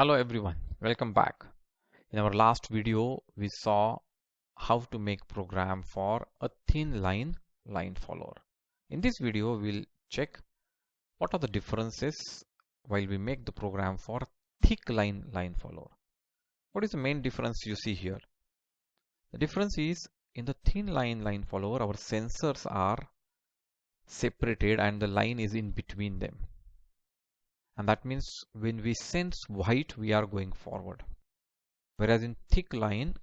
Hello everyone, welcome back. In our last video, we saw how to make program for a thin line follower. In this video, we'll check what are the differences while we make the program for thick line follower. What is the main difference you see here? The difference is in the thin line follower, our sensors are separated and the line is in between them. And that means when we sense white, we are going forward. Whereas in thick line,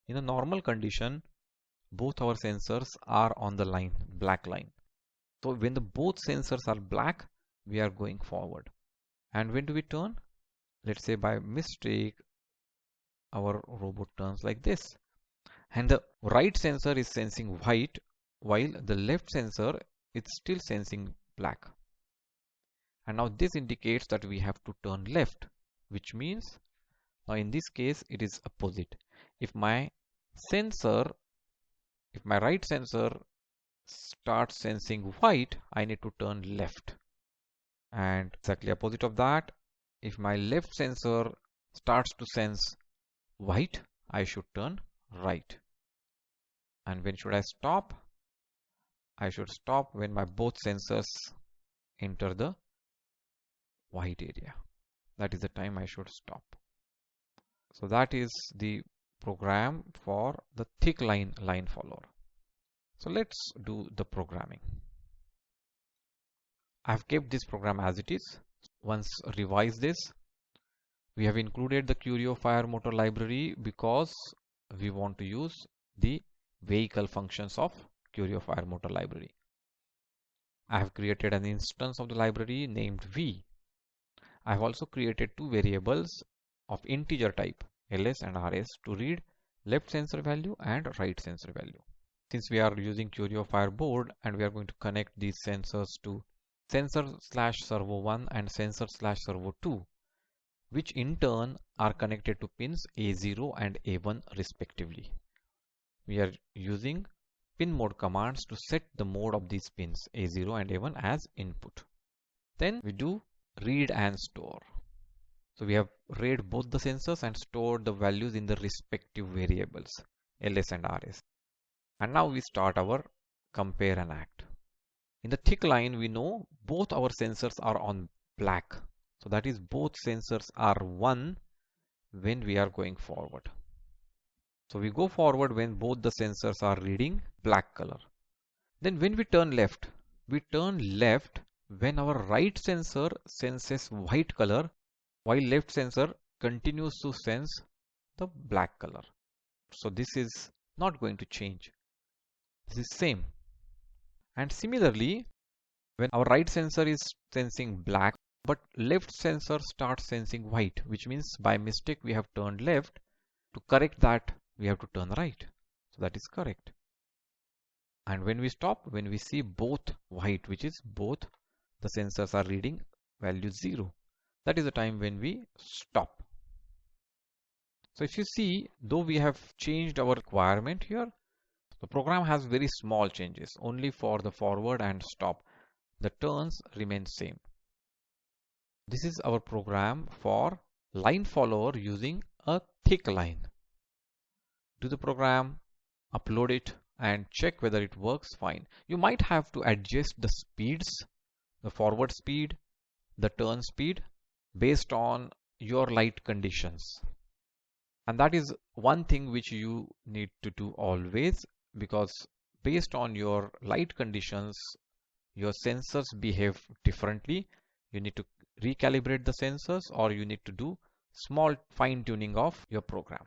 in a normal condition, both our sensors are on the line, black line. So when the both sensors are black, we are going forward. And when do we turn? Let's say by mistake, our robot turns like this. And the right sensor is sensing white, while the left sensor is still sensing black. And now this indicates that we have to turn left, which means now in this case it is opposite. If my right sensor starts sensing white, I need to turn left. And exactly opposite of that, if my left sensor starts to sense white, I should turn right. And when should I stop? I should stop when my both sensors enter the white area. That is the time I should stop. So that is the program for the thick line follower. So let's do the programming. I've kept this program as it is. Once revise this, we have included the Curio Fire Motor library because we want to use the vehicle functions of Curio Fire Motor library. I have created an instance of the library named V. I have also created two variables of integer type ls and rs to read left sensor value and right sensor value. Since we are using Curio Fire board and we are going to connect these sensors to sensor/servo1 and sensor/servo2, which in turn are connected to pins A0 and A1 respectively. We are using pin mode commands to set the mode of these pins A0 and A1 as input. Then we do read and store. So we have read both the sensors and stored the values in the respective variables ls and rs. And now we start our compare and act. In the thick line, we know both our sensors are on black. So that is both sensors are 1 when we are going forward. So we go forward when both the sensors are reading black color. Then when we turn left when our right sensor senses white color, while left sensor continues to sense the black color. So this is not going to change. This is same. And similarly, when our right sensor is sensing black, but left sensor starts sensing white, which means by mistake we have turned left. To correct that, we have to turn right. So that is correct. And when we stop, when we see both white, which is both the sensors are reading value 0, that is the time when we stop. So if you see, though we have changed our requirement here, the program has very small changes, only for the forward and stop. The turns remain same. This is our program for line follower using a thick line. Do the program, upload it, and check whether it works fine. You might have to adjust the speeds, the forward speed, the turn speed based on your light conditions. And that is one thing which you need to do always, because based on your light conditions, your sensors behave differently. You need to recalibrate the sensors or you need to do small fine tuning of your program.